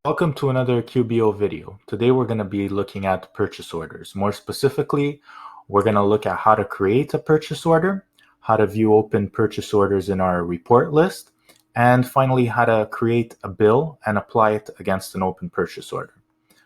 Welcome to another QBO video. Today we're going to be looking at purchase orders. More specifically, we're going to look at how to create a purchase order, how to view open purchase orders in our report list, and finally how to create a bill and apply it against an open purchase order.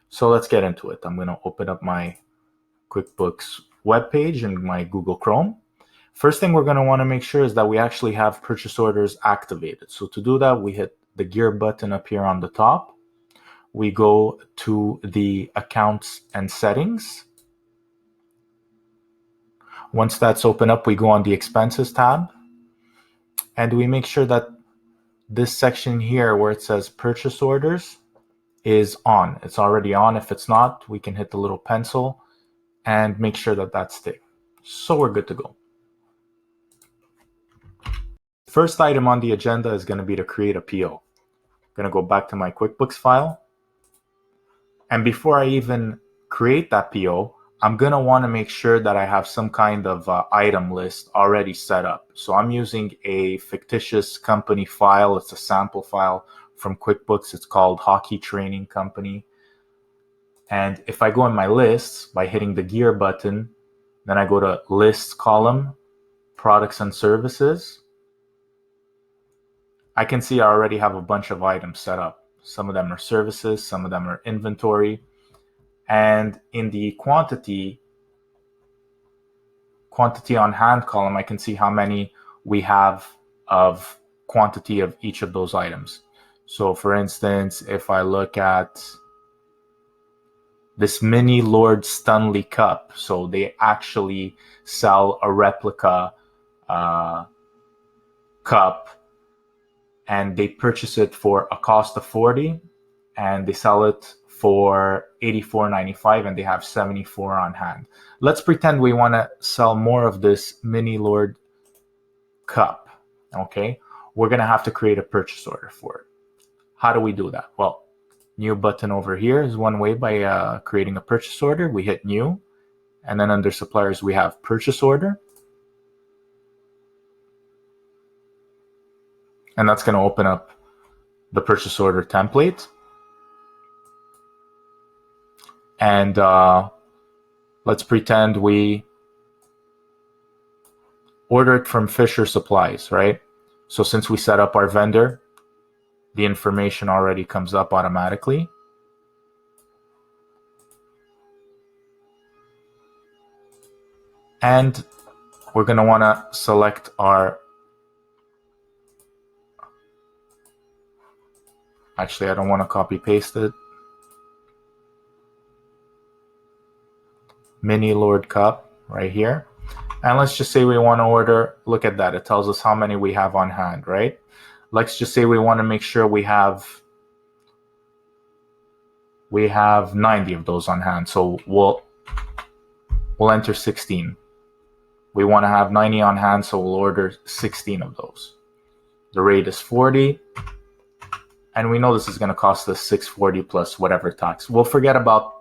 So let's get into it. I'm going to open up my QuickBooks webpage and my Google Chrome. First thing we're going to want to make sure is that we actually have purchase orders activated. So to do that, we hit the gear button up here on the top. We go to the accounts and settings. Once that's open up, we go on the expenses tab and we make sure that this section here where it says purchase orders is on. It's already on. If it's not, we can hit the little pencil and make sure that that's ticked. So we're good to go. First item on the agenda is going to be to create a PO. I'm going to go back to my QuickBooks file. And before I even create that PO, I'm going to want to make sure that I have some kind of item list already set up. So I'm using a fictitious company file. It's a sample file from QuickBooks. It's called Hockey Training Company. And if I go in my lists by hitting the gear button, then I go to lists column, products and services. I can see I already have a bunch of items set up. Some of them are services, some of them are inventory. And in the quantity on hand column, I can see how many we have of quantity of each of those items. So for instance, if I look at this mini Lord Stanley Cup, so they actually sell a replica cup, and they purchase it for a cost of $40 and they sell it for $84.95 and they have 74 on hand. Let's pretend we want to sell more of this mini Lord cup. Okay, we're going to have to create a purchase order for it. How do we do that? Well, new button over here is one way by creating a purchase order. We hit new, and then under suppliers we have purchase order. And that's going to open up the purchase order template. And let's pretend we order it from Fisher Supplies, right? So since we set up our vendor, the information already comes up automatically. And we're going to want to select our Actually, I don't want to copy paste it. Mini Lord Cup right here. And let's just say we want to order, look at that. It tells us how many we have on hand, right? Let's just say we want to make sure we have 90 of those on hand. So we'll enter 16. We want to have 90 on hand, so we'll order 16 of those. The rate is 40. And we know this is going to cost us $6.40 plus whatever tax. We'll forget about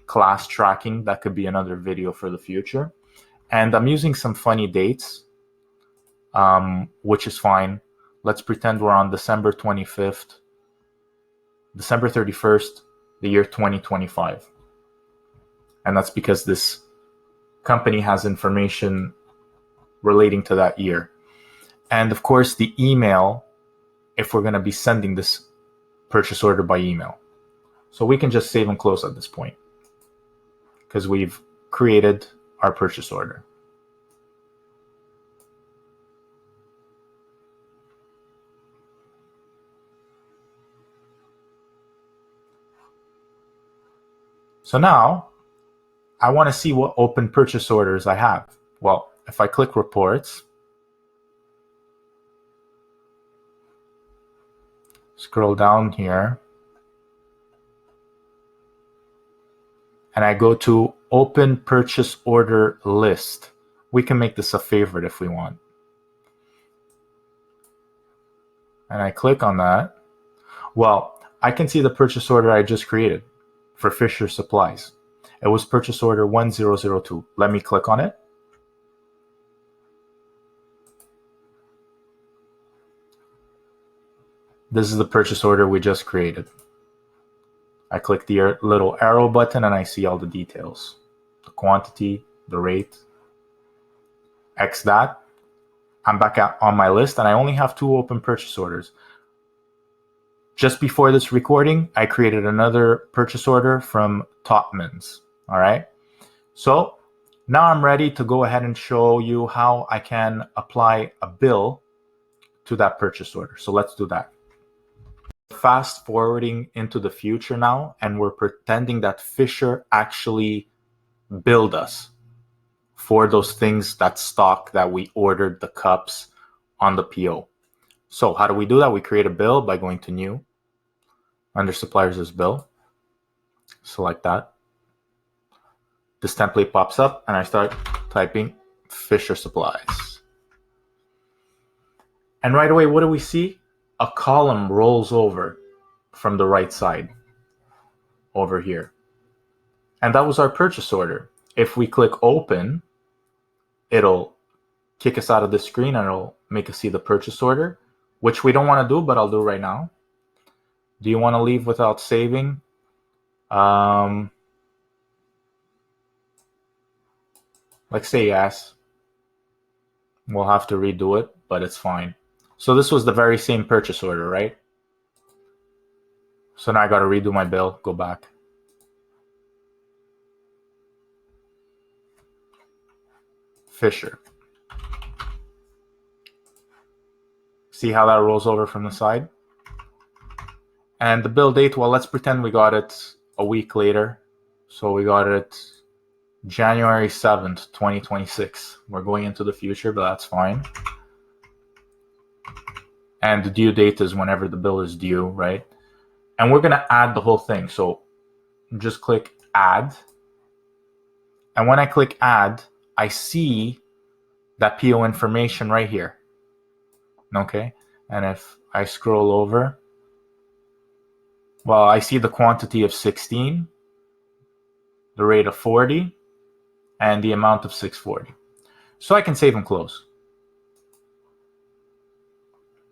class tracking. That could be another video for the future. And I'm using some funny dates, which is fine. Let's pretend we're on December 25th, December 31st, the year 2025. And that's because this company has information relating to that year. And of course, the email, if we're going to be sending this purchase order by email. So we can just save and close at this point because we've created our purchase order. So now I want to see what open purchase orders I have. Well, if I click reports, scroll down here, and I go to open purchase order list. We can make this a favorite if we want. And I click on that. Well, I can see the purchase order I just created for Fisher Supplies. It was purchase order 1002. Let me click on it. This is the purchase order we just created. I click the little arrow button and I see all the details. The quantity, the rate. X that. I'm back on my list and I only have 2 open purchase orders. Just before this recording, I created another purchase order from Topman's. All right. So now I'm ready to go ahead and show you how I can apply a bill to that purchase order. So let's do that. Fast forwarding into the future now, and we're pretending that Fisher actually billed us for those things, that stock that we ordered, the cups on the PO. So how do we do that? We create a bill by going to New, under Suppliers as Bill, select that. This template pops up and I start typing Fisher Supplies. And right away, what do we see? A column rolls over from the right side over here. And that was our purchase order. If we click open, it'll kick us out of the screen and it'll make us see the purchase order, which we don't want to do, but I'll do right now. Do you want to leave without saving? Like say yes. We'll have to redo it, but it's fine. So this was the very same purchase order, right? So now I got to redo my bill, go back. Fisher. See how that rolls over from the side? And the bill date, well, let's pretend we got it a week later. So we got it January 7th, 2026. We're going into the future, but that's fine. And the due date is whenever the bill is due, right? And we're going to add the whole thing. So just click add. And when I click add, I see that PO information right here. Okay. And if I scroll over, well, I see the quantity of 16, the rate of 40, and the amount of 640. So I can save and close.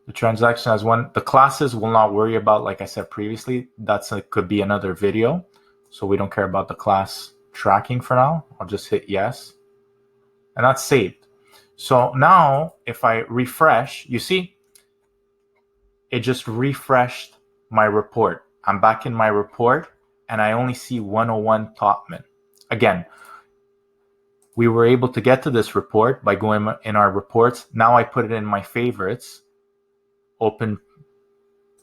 The transaction has one. The classes will not worry about, like I said previously, could be another video. So we don't care about the class tracking for now. I'll just hit yes. And that's saved. So now if I refresh, you see, it just refreshed my report. I'm back in my report and I only see 101 Topman. Again, we were able to get to this report by going in our reports. Now I put it in my favorites, open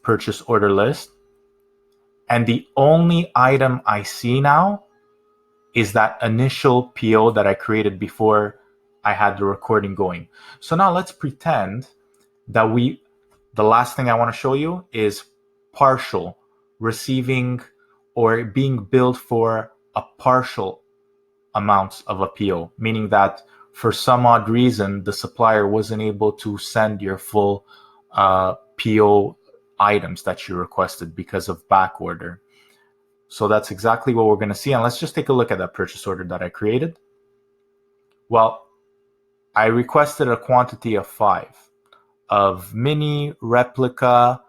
purchase order list. And the only item I see now is that initial PO that I created before I had the recording going. So now let's pretend that the last thing I want to show you is partial, receiving or being billed for a partial amounts of a PO, meaning that for some odd reason, the supplier wasn't able to send your full PO items that you requested because of back order. So that's exactly what we're going to see. And let's just take a look at that purchase order that I created. Well, I requested a quantity of 5 of mini replica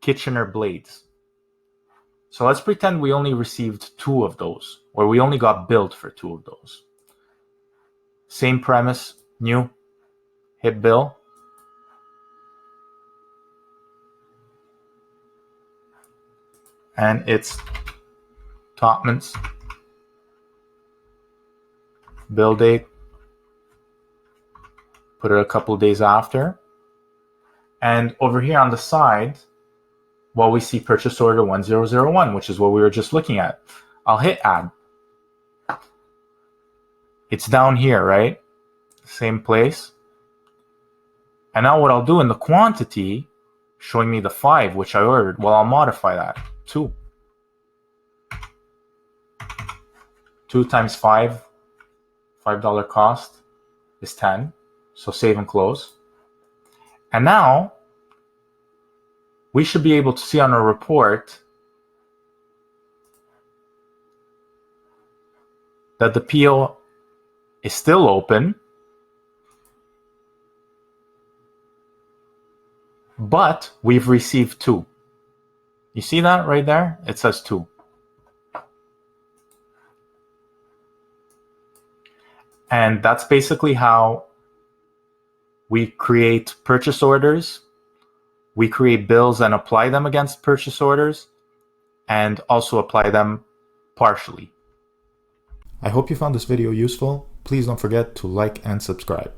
Kitchener blades. So let's pretend we only received 2 of those, or we only got billed for 2 of those. Same premise, new, hit bill. And it's Topman's. Bill date. Put it a couple days after. And over here on the side, well, we see purchase order 1001, which is what we were just looking at. I'll hit add. It's down here, right? Same place. And now what I'll do in the quantity, showing me the 5, which I ordered, well, I'll modify that. 2. 2 times 5, $5 cost is 10. So save and close. And now we should be able to see on our report that the PO is still open, but we've received 2. You see that right there? It says 2. And that's basically how we create purchase orders. We create bills and apply them against purchase orders, and also apply them partially. I hope you found this video useful. Please don't forget to like and subscribe.